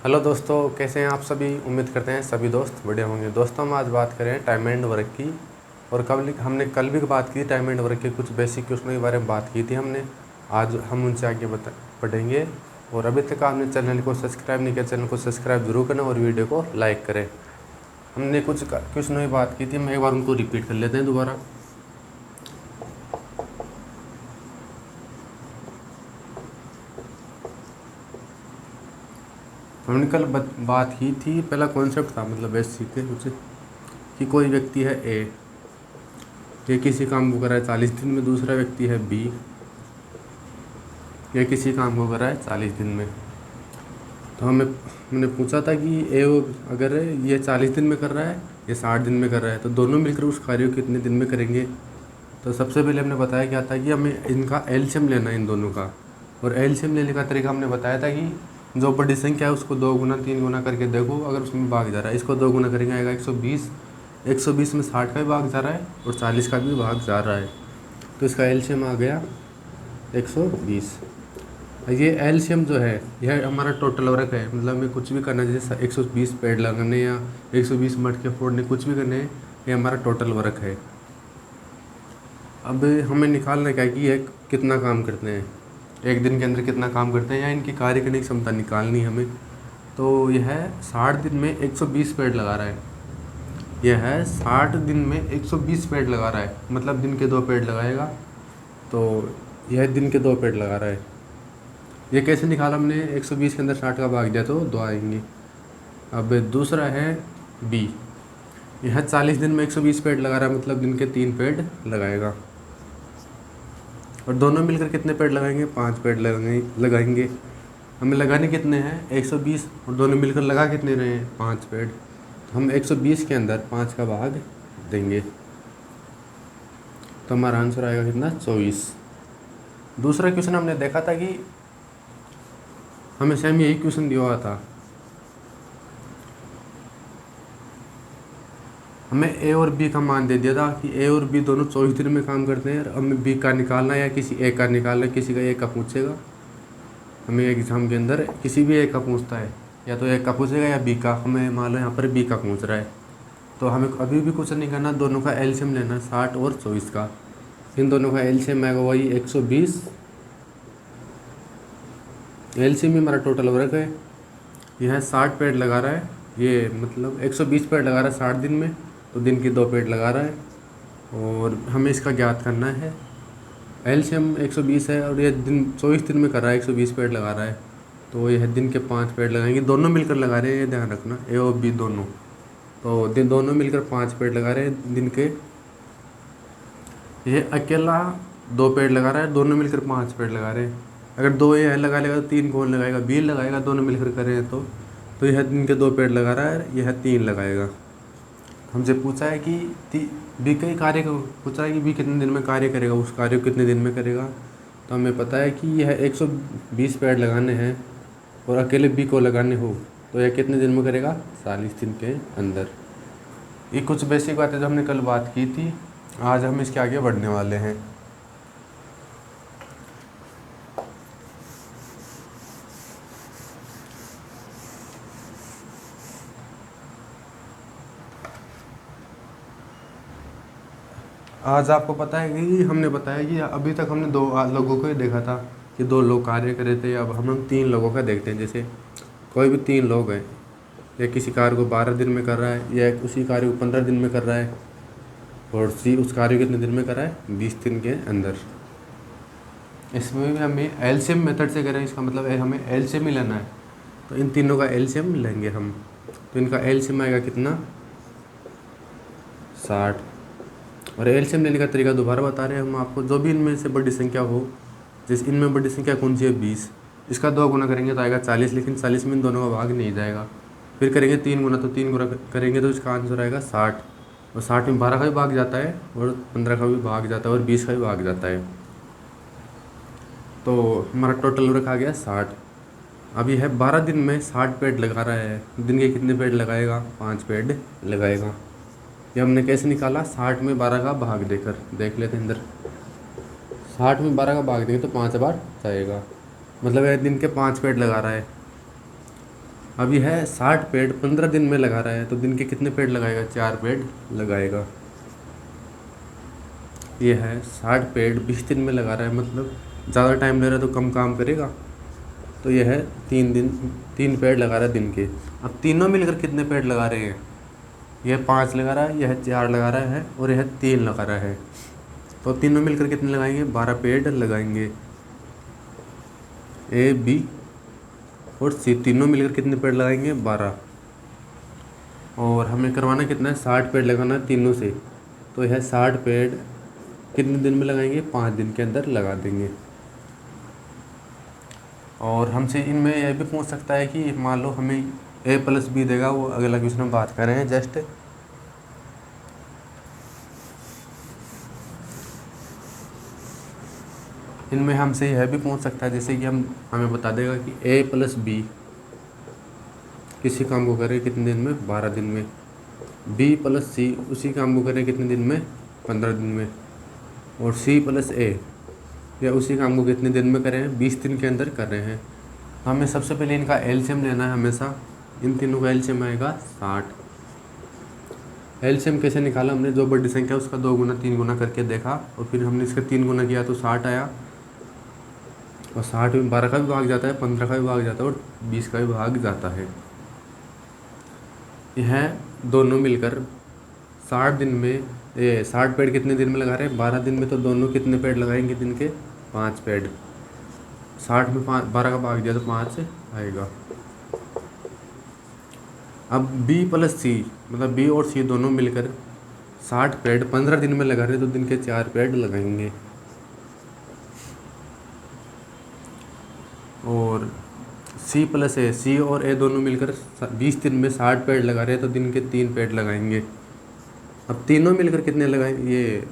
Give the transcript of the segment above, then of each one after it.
Hello दोस्तों, कैसे हैं आप सभी। उम्मीद करते हैं सभी दोस्त बढ़िया होंगे। दोस्तों हम आज बात करें टाइम एंड वर्क की। और हमने कल भी बात की टाइम एंड वर्क के कुछ बेसिक क्वेश्चनों के बारे में बात की थी हमने। आज हम उनसे आगे पढ़ेंगे। और अभी तक आपने चैनल को सब्सक्राइब नहीं किया, चैनल को सब्सक्राइब जरूर करना और वीडियो को लाइक करें। हमने कुछ क्वेश्चनों की बात की थी, हम एक बार उनको रिपीट कर लेते हैं दोबारा। हमने कल बात की थी, पहला कॉन्सेप्ट था मतलब बेसिक कुछ कि कोई व्यक्ति है ए, ये किसी काम को कर रहा है 40 दिन में। दूसरा व्यक्ति है बी, ये किसी काम को कर रहा है 40 दिन में। तो हमने पूछा था कि ए अगर ये 40 दिन में कर रहा है, ये 60 दिन में कर रहा है, तो दोनों मिलकर उस कार्य को कितने दिन में करेंगे। तो सबसे पहले हमने बताया क्या था कि हमें इनका एलसीएम लेना है इन दोनों का। और एलसीएम लेने का तरीका हमने बताया था कि जो बड़ी संख्या है उसको 2 गुना 3 गुना करके देखो, अगर उसमें भाग जा रहा है, इसको 2 गुना करेंगे आएगा 120। 120 में 60 का भी भाग जा रहा है और 40 का भी भाग जा रहा है, तो इसका एलसीएम आ गया 120। ये एलसीएम जो है यह हमारा टोटल वर्क है, मतलब हमें कुछ भी करना है, जैसे 120 पेड़ लगाने या 120 मटके फोड़ने, कुछ भी करने हैं, ये हमारा टोटल वर्क है। अब हमें निकालना क्या है कि ये कितना काम करते हैं, एक दिन के अंदर कितना काम करते हैं, या इनकी कार्य करने की क्षमता निकालनी है हमें। तो यह 60 दिन में 120 पेड़ लगा रहा है। यह है 60 दिन में 120 पेड़ लगा रहा है, मतलब दिन के 2 पेड़ लगाएगा। तो यह दिन के 2 पेड़ लगा रहा है। ये कैसे निकाला हमने, 120 के अंदर 60 का भाग दिया तो 2 आएंगे। अब दूसरा है बी, यह 40 दिन में 120 पेड़ लगा रहा है, मतलब दिन के 3 पेड़ लगाएगा। और दोनों मिलकर कितने पेड़ लगाएंगे, 5 पेड़ लगाएंगे। हमें लगाने कितने हैं 120, और दोनों मिलकर लगा कितने रहे हैं 5 पेड़। तो हम 120 के अंदर 5 का भाग देंगे, तो हमारा आंसर आएगा कितना, 24। दूसरा क्वेश्चन हमने देखा था कि हमें सेम यही क्वेश्चन दिया हुआ था। हमें ए और बी का मान दे दिया था कि ए और बी दोनों 24 दिन में काम करते हैं। हमें बी का निकालना है या किसी ए का निकालना है, किसी का ए का पूछेगा। हमें एग्जाम के अंदर किसी भी ए का पूछता है, या तो ए का पूछेगा या बी का। हमें मान लो यहाँ पर बी का पूछ रहा है, तो हमें अभी भी कुछ नहीं करना, दोनों का एलसीएम लेना है 60 और 24 का। इन दोनों का एलसीएम आएगा वही 120। एलसीएम में हमारा टोटल वर्क है। यह 60 पेड़ लगा रहा है, ये मतलब 120 पेड़ लगा रहा है 60 दिन में, तो दिन के 2 पेड़ लगा रहा है। और हमें इसका ज्ञात करना है। एलसीएम 120 है और ये दिन 24 दिन में कर रहा है, 120 पेड़ लगा रहा है, तो यह दिन के 5 पेड़ लगाएंगे। दोनों मिलकर लगा रहे हैं, ये ध्यान रखना, ए और बी दोनों। तो दोनों मिलकर 5 पेड़ लगा रहे हैं दिन के। ये अकेला 2 पेड़ लगा रहा है, दोनों मिलकर 5 पेड़ लगा रहे हैं। अगर 2 ये लगा लेगा तो 3 कौन लगाएगा, बी लगाएगा, दोनों मिलकर कर रहे हैं तो यह दिन के 2 पेड़ लगा रहा है, यह 3 लगाएगा। हमसे पूछा है कि बी कई कार्य को पूछा है कि बी कितने दिन में कार्य करेगा, उस कार्य को कितने दिन में करेगा। तो हमें पता है कि यह 120 पेड़ लगाने हैं और अकेले बी को लगाने हो, तो यह कितने दिन में करेगा, 40 दिन के अंदर। ये कुछ बेसिक बातें जो हमने कल बात की थी, आज हम इसके आगे बढ़ने वाले हैं। आज आपको पता है कि हमने बताया कि अभी तक हमने 2 लोगों को ही देखा था कि 2 लोग कार्य कर रहे थे। अब हम 3 लोगों का देखते हैं। जैसे कोई भी 3 लोग हैं, या किसी कार्य को 12 दिन में कर रहा है, या उसी कार्य को 15 दिन में कर रहा है, और उस कार्य को कितने दिन में कर रहा है, 20 दिन के अंदर। इसमें भी हमें एलसीएम मेथड से करें, इसका मतलब है हमें एलसीएम ही लेना है। तो इन तीनों का एलसीएम लेंगे हम, तो इनका एलसीएम आएगा कितना, 60। और एलसीएम लेने का तरीका दोबारा बता रहे हैं हम आपको। जो भी इनमें से बड़ी संख्या हो, जैसे इनमें बड़ी संख्या कौन सी है, 20, इसका 2 गुना करेंगे तो आएगा 40, लेकिन 40 में इन दोनों का भाग नहीं जाएगा। फिर करेंगे 3 गुना, तो 3 गुना करेंगे तो इसका आंसर आएगा 60। और 60 में 12 का भी भाग जाता है, और 15 का भी भाग जाता है, और 20 का भी भाग जाता है। तो हमारा टोटल वर्क आ गया 60। अब यह 12 दिन में 60 पेड़ लगा रहा है, दिन के कितने पेड़ लगाएगा, 5 पेड़ लगाएगा। ये हमने कैसे निकाला, 60 में 12 का भाग देकर। देख लेते हैं अंदर, 60 में 12 का भाग देंगे तो 5 बार जाएगा, मतलब एक दिन के 5 पेड़ लगा रहा है। अब यह है 60 पेड़ 15 दिन में लगा रहा है, तो दिन के कितने पेड़ लगाएगा? 4 पेड़ लगाएगा। ये है 60 पेड़ 20 दिन में लगा रहा है, मतलब ज़्यादा टाइम ले रहा है तो कम काम करेगा। तो यह है 3 पेड़ लगा रहा है दिन के। अब तीनों मिलकर कितने पेड़ लगा रहे हैं? यह 5 लगा रहा है, यह 4 लगा रहा है और यह 3 लगा रहा है। तो तीनों मिलकर कितने लगाएंगे? 12 पेड़ लगाएंगे। ए, बी और सी तीनों मिलकर कितने पेड़ लगाएंगे? 12। और हमें करवाना कितना है? 60 पेड़ लगाना है तीनों से। तो यह 60 पेड़ कितने दिन में लगाएंगे? 5 दिन के अंदर लगा देंगे। और हमसे इनमें यह भी पूछ सकता है कि मान लो हमें A+B देगा, वो अगला क्वेश्चन हम बात कर रहे हैं जस्ट। इनमें हमसे यह भी पूछ सकता है, जैसे कि हमें बता देगा कि A+B किसी काम को करे कितने दिन में? 12 दिन में। B+C उसी काम को करे कितने दिन में? 15 दिन में। और C+A या उसी काम को कितने दिन में कर रहे हैं? 20 दिन के अंदर कर रहे हैं। तो हमें सबसे पहले इनका एलसीएम लेना है हमेशा। इन तीनों का एलसीएम आएगा 60। एलसीएम कैसे निकाला? हमने जो बड़ी संख्या उसका 2 गुना 3 गुना करके देखा और फिर हमने इसका 3 गुना किया तो 60 आया। और 60 में 12 का भी भाग जाता है, 15 का भी भाग जाता है और 20 का भी भाग जाता है। यह दोनों मिलकर 60 दिन में 60 पेड़ कितने दिन में लगा रहे हैं? 12 दिन में। तो दोनों कितने पेड़ लगाएंगे दिन के? 5 पेड़। 60 में 12 का भाग दिया तो 5 आएगा। अब B+C मतलब B और C दोनों मिलकर 60 पेड़ 15 दिन में लगा रहे तो दिन के 4 पेड़ लगाएंगे। और C और A दोनों मिलकर 20 दिन में 60 पेड़ लगा रहे तो दिन के 3 पेड़ लगाएंगे। अब तीनों मिलकर कितने लगाएंगे? ये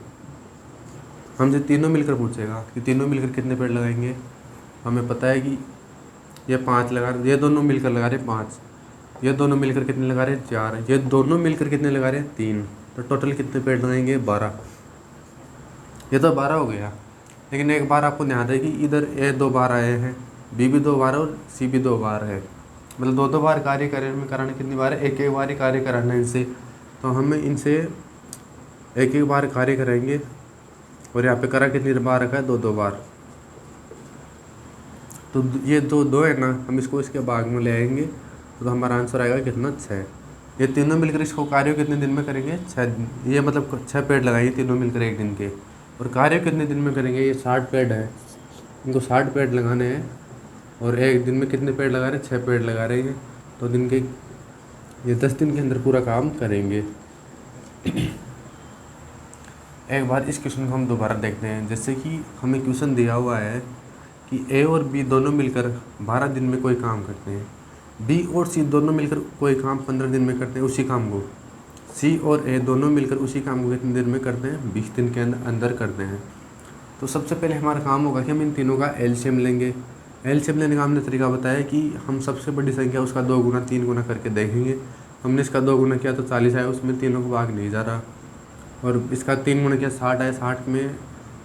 हमसे तीनों मिलकर पूछेगा कि तीनों मिलकर कितने पेड़ लगाएंगे। हमें पता है कि ये 5 लगा रहे, ये दोनों मिलकर लगा रहे 5, ये दोनों मिलकर कितने लगा रहे हैं? 4, ये दोनों मिलकर कितने लगा रहे हैं? 3। तो टोटल कितने पेड़ लगाएंगे? 12। ये तो 12 हो गया। लेकिन एक बार आपको ध्यान रहे कि इधर A 2 बार आए हैं, B भी 2 बार और C भी 2 बार है, मतलब 2 बार कार्य कराना कितनी बार है? एक बार ही कार्य कराना है इनसे। तो हमें इनसे एक बार कार्य करेंगे। और यहाँ पे करा कितनी बार रखा है? 2 बार। तो ये 2 है ना, हम इसको इसके भाग में ले आएंगे तो हमारा आंसर आएगा कितना? 6। ये तीनों मिलकर इसको कार्य कितने दिन में करेंगे? 6। ये मतलब 6 पेड़ लगाएंगे तीनों मिलकर एक दिन के। और कार्य कितने दिन में करेंगे? ये 60 पेड़ है, इनको 60 पेड़ लगाने हैं और एक दिन में कितने पेड़ लगा रहे हैं? 6 पेड़ लगा रहे हैं। तो दिन के ये 10 दिन के अंदर पूरा काम करेंगे। एक बार इस क्वेश्चन को हम दोबारा देखते हैं। जैसे कि हमें क्वेश्चन दिया हुआ है कि A और B दोनों मिलकर 12 दिन में कोई काम करते हैं, B और C दोनों मिलकर कोई काम 15 दिन में करते हैं उसी काम को, C और A दोनों मिलकर उसी काम को कितने दिन में करते हैं? 20 दिन के अंदर करते हैं। तो सबसे पहले हमारा काम होगा कि हम इन तीनों का एलसीएम लेंगे। एलसीएम लेने का हमने तरीका बताया कि हम सबसे बड़ी संख्या उसका 2 गुना 3 गुना करके देखेंगे। हमने इसका 2 गुना किया तो 40 आया, उसमें तीनों को भाग नहीं जा रहा। और इसका 3 गुना किया 60 आया, 60 में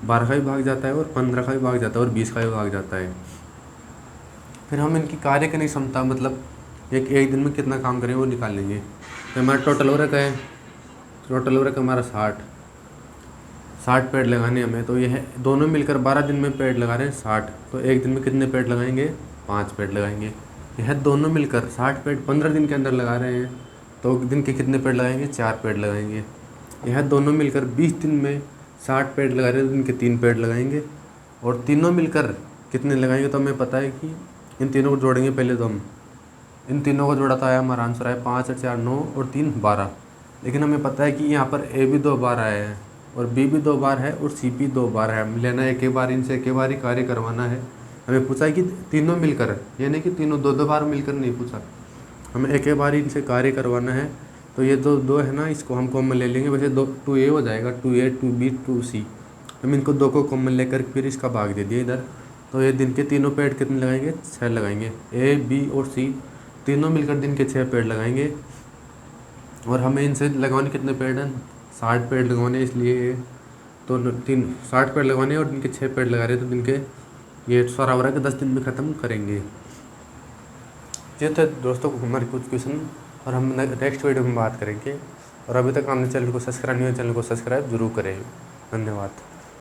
12 का भी भाग जाता है और 15 का भी भाग जाता है और 20 का भी भाग जाता है। फिर हम इनकी कार्य करने की क्षमता मतलब एक दिन में कितना काम करें वो निकालेंगे। तो हमारा टोटल वर्क है, टोटल वर्क हमारा 60 पेड़ लगाने हमें। तो यह दोनों मिलकर 12 दिन में पेड़ लगा रहे हैं 60। तो एक दिन में कितने पेड़ लगाएंगे? 5 पेड़ लगाएंगे। यह दोनों मिलकर 60 पेड़ 15 दिन के अंदर लगा रहे हैं तो दिन के कितने पेड़ लगाएंगे? 4 पेड़ लगाएंगे। यह दोनों मिलकर 20 दिन में 60 पेड़ लगा रहे हैं तो दिन के 3 पेड़ लगाएंगे। और तीनों मिलकर कितने लगाएंगे? तो हमें पता है कि इन तीनों को जोड़ेंगे पहले। तो हम इन तीनों को जोड़ा तो आया हमारा आंसर आया 5 और 4 9 और 3 12। लेकिन हमें पता है कि यहाँ पर A भी 2 बार आया है और B भी 2 बार है और C भी 2 बार है। हमें लेना है एक बार, इनसे एक बार ही कार्य करवाना है। हमें पूछा है कि तीनों मिलकर, यानी कि तीनों 2 बार मिलकर नहीं पूछा, हमें एक बार ही इनसे कार्य करवाना है। तो ये दो है ना, इसको हम कॉमन ले लेंगे। वैसे 2A हो जाएगा, 2A 2B 2C। हम इनको 2 को कॉमन लेकर फिर इसका भाग दे दिया इधर। तो ये दिन के तीनों पेड़ कितने लगाएंगे? 6 लगाएंगे। A B और C तीनों मिलकर दिन के 6 पेड़ लगाएंगे। और हमें इनसे लगवाने कितने पेड़ हैं? 60 पेड़ लगवाने, इसलिए तो 60 पेड़ लगवाने और दिन के 6 पेड़ लगा रहे तो दिन के ये सारा वर्क 10 दिन में ख़त्म करेंगे। ये थे दोस्तों हमारे कुछ क्वेश्चन, और हम नेक्स्ट वीडियो में बात करेंगे। और अभी तक आपने चैनल को सब्सक्राइब नहीं किया, चैनल को सब्सक्राइब जरूर करें। धन्यवाद।